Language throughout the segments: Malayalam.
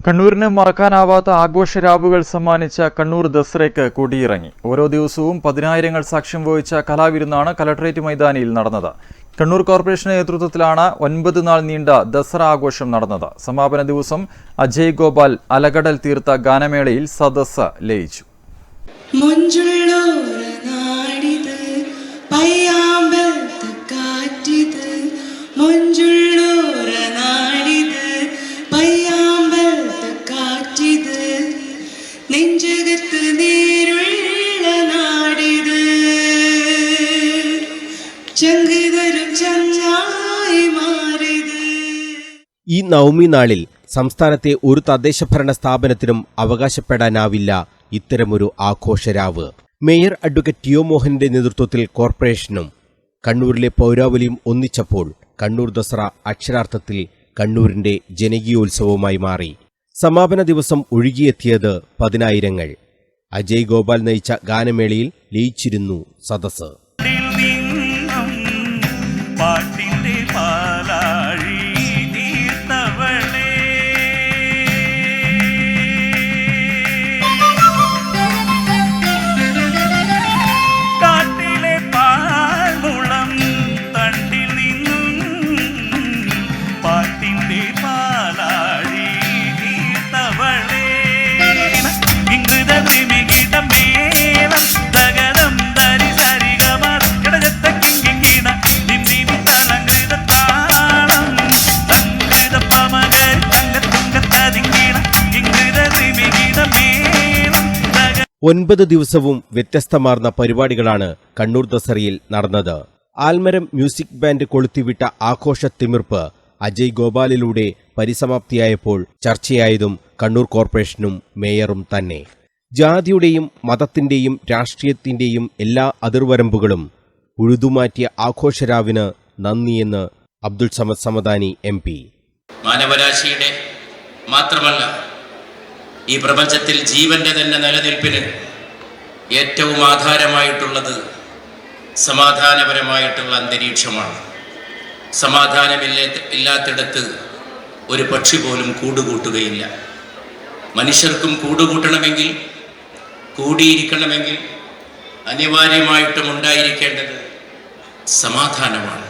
കണ്ണൂരിന് മറക്കാനാവാത്ത ആഘോഷരാവുകൾ സമ്മാനിച്ച കണ്ണൂർ ദസറയ്ക്ക് കൊടിയിറങ്ങി. ഓരോ ദിവസവും പതിനായിരങ്ങൾ സാക്ഷ്യം വഹിച്ച കലാവിരുന്നാണ് കലക്ടറേറ്റ് മൈതാനിയിൽ നടന്നത്. കണ്ണൂർ കോർപ്പറേഷന്റെ നേതൃത്വത്തിലാണ് 9 നാൾ നീണ്ട ദസറ ആഘോഷം നടന്നത്. സമാപന ദിവസം അജയ് ഗോപാൽ അലകടൽ തീർത്ത ഗാനമേളയിൽ സദസ്സ് ലയിച്ചു. ഈ നവമി നാളിൽ സംസ്ഥാനത്തെ ഒരു തദ്ദേശഭരണ സ്ഥാപനത്തിനും അവകാശപ്പെടാനാവില്ല ഇത്തരമൊരു ആഘോഷരാവ്. മേയർ അഡ്വക്കേറ്റ് ടി ഒ മോഹനന്റെ നേതൃത്വത്തിൽ കോർപ്പറേഷനും കണ്ണൂരിലെ പൗരാവലിയും ഒന്നിച്ചപ്പോൾ കണ്ണൂർ ദസറ അക്ഷരാർത്ഥത്തിൽ കണ്ണൂരിന്റെ ജനകീയോത്സവമായി മാറി. സമാപന ദിവസം ഒഴുകിയെത്തിയത് പതിനായിരങ്ങൾ. അജയ് ഗോപാൽ നയിച്ച ഗാനമേളയിൽ ലയിച്ചിരുന്നു സദസ്സ്. ഒൻപത് ദിവസവും വ്യത്യസ്തമാർന്ന പരിപാടികളാണ് കണ്ണൂർ ദസറയിൽ നടന്നത്. ആൽമരം മ്യൂസിക് ബാൻഡ് കൊളുത്തിവിട്ട ആഘോഷ തിമിർപ്പ് അജയ് ഗോപാലിലൂടെ പരിസമാപ്തിയായപ്പോൾ ചർച്ചയായതും കണ്ണൂർ കോർപ്പറേഷനും മേയറും തന്നെ. ജാതിയുടെയും മതത്തിന്റെയും രാഷ്ട്രീയത്തിന്റെയും എല്ലാ അതിർവരമ്പുകളും ഉഴുതുമാറ്റിയ ആഘോഷരാവിന് നന്ദിയെന്ന് അബ്ദുൾ സമദ് സമദാനി MP. മാനവരാശിയുടെ മാത്രമല്ല, ഈ പ്രപഞ്ചത്തിൽ ജീവന്റെ തന്നെ നിലനിൽപ്പിന് ഏറ്റവും ആധാരമായിട്ടുള്ളത് സമാധാനപരമായിട്ടുള്ള അന്തരീക്ഷമാണ്. സമാധാനമില്ലാത്തിടത്ത് ഒരു പക്ഷി പോലും കൂടുകൂട്ടുകയില്ല. മനുഷ്യർക്കും കൂടുകൂട്ടണമെങ്കിൽ, കൂടിയിരിക്കണമെങ്കിൽ അനിവാര്യമായിട്ടും ഉണ്ടായിരിക്കേണ്ടത് സമാധാനമാണ്.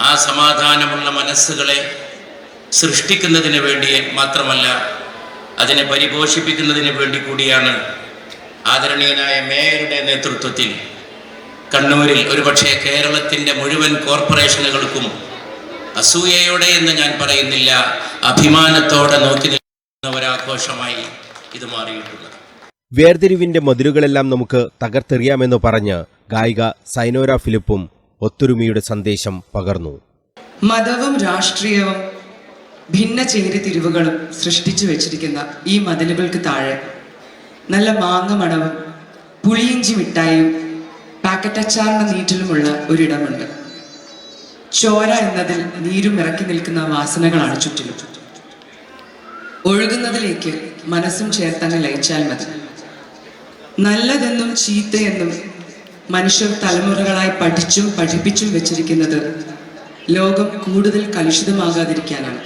ആ സമാധാനമുള്ള മനസ്സുകളെ സൃഷ്ടിക്കുന്നതിന് വേണ്ടി മാത്രമല്ല, അതിനെ പരിപോഷിപ്പിക്കുന്നതിന് വേണ്ടി കൂടിയാണ് ആദരണീയനായ മേയറുടെ നേതൃത്വത്തിൽ കണ്ണൂരിൽ, ഒരുപക്ഷെ കേരളത്തിൻ്റെ മുഴുവൻ കോർപ്പറേഷനുകൾക്കും അസൂയയോടെ എന്ന് ഞാൻ പറയുന്നില്ല, അഭിമാനത്തോടെ നോക്കി നിൽക്കുന്ന ഒരാഘോഷമായി ഇത് മാറിയിട്ടുള്ളത്. വേർതിരിവിന്റെ മതിലുകളെല്ലാം നമുക്ക് തകർത്തെറിയാമെന്ന് പറഞ്ഞ് ഗായിക സൈനോര ഫിലിപ്പും ഒത്തൊരുമയുടെ സന്ദേശം പകർന്നു. മതവും രാഷ്ട്രീയവും ഭിന്ന ചേരിതിരിവുകളും സൃഷ്ടിച്ചു വെച്ചിരിക്കുന്ന ഈ മതിലുകൾക്ക് താഴെ നല്ല മാങ്ങ മണവും പുളിയിഞ്ചി മിഠായിയും പാക്കറ്റച്ചാറിന്റെ നീറ്റിലുമുള്ള ഒരിടമുണ്ട്. ചോര എന്നതിൽ നീരും ഇറക്കി നിൽക്കുന്ന വാസനകളാണ് ചുറ്റിലും. ഒഴുകുന്നതിലേക്ക് മനസ്സും ചേർത്തങ്ങ് ലയിച്ചാൽ മതി. നല്ലതെന്നും ചീത്തയെന്നും മനുഷ്യർ തലമുറകളായി പഠിച്ചും പഠിപ്പിച്ചും വെച്ചിരിക്കുന്നത് ലോകം കൂടുതൽ കലുഷിതമാകാതിരിക്കാനാണ്.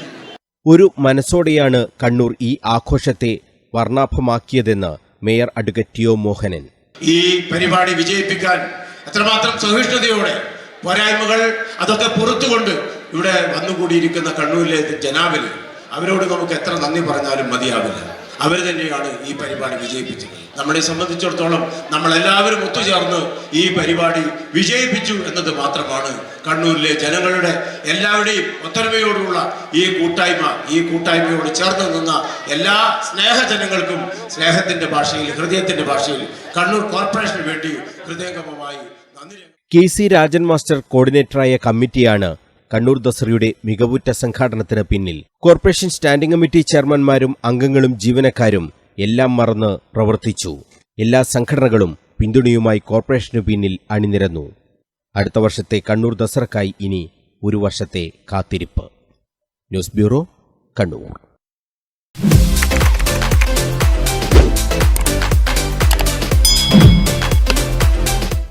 ഒരു മനസ്സോടെയാണ് കണ്ണൂർ ഈ ആഘോഷത്തെ വർണ്ണാഭമാക്കിയതെന്ന് mayor advocate T O Mohanan. ഈ പരിപാടി വിജയിപ്പിക്കാൻ എത്രമാത്രം സഹിഷ്ണുതയോടെ, പോരായ്മകൾ അതൊക്കെ പുറത്തുകൊണ്ട് ഇവിടെ വന്നുകൂടിയിരിക്കുന്ന കണ്ണൂരിലെ ജനാബിന്, അവരോട് നമുക്ക് എത്ര നന്ദി പറഞ്ഞാലും മതിയാവില്ല. അവർ തന്നെയാണ് ഈ പരിപാടി വിജയിപ്പിച്ചത്. നമ്മളെ സംബന്ധിച്ചിടത്തോളം നമ്മളെല്ലാവരും ഒത്തുചേർന്ന് ഈ പരിപാടി വിജയിപ്പിച്ചു എന്നത് മാത്രമാണ് കണ്ണൂരിലെ ജനങ്ങളുടെ എല്ലാവരുടെയും ഒത്തൊരുമയോടുള്ള ഈ കൂട്ടായ്മയോട് ചേർന്ന് നിന്ന എല്ലാ സ്നേഹജനങ്ങൾക്കും സ്നേഹത്തിന്റെ ഭാഷയിൽ, ഹൃദയത്തിന്റെ ഭാഷയിൽ കണ്ണൂർ കോർപ്പറേഷന് വേണ്ടി ഹൃദയംഗമമായി നന്ദി. KC രാജൻ മാസ്റ്റർ കോർഡിനേറ്ററായ കമ്മിറ്റിയാണ് കണ്ണൂർ ദസറയുടെ മികവുറ്റ സംഘാടനത്തിന് പിന്നിൽ. കോർപ്പറേഷൻ സ്റ്റാൻഡിംഗ് കമ്മിറ്റി ചെയർമാൻമാരും അംഗങ്ങളും ജീവനക്കാരും എല്ലാം മറന്ന് പ്രവർത്തിച്ചു. എല്ലാ സംഘടനകളും പിന്തുണയുമായി കോർപ്പറേഷനു പിന്നിൽ അണിനിരന്നു. അടുത്ത വർഷത്തെ കണ്ണൂർ ദസറക്കായി ഇനി ഒരു വർഷത്തെ കാത്തിരിപ്പ്. News bureau, Kannur.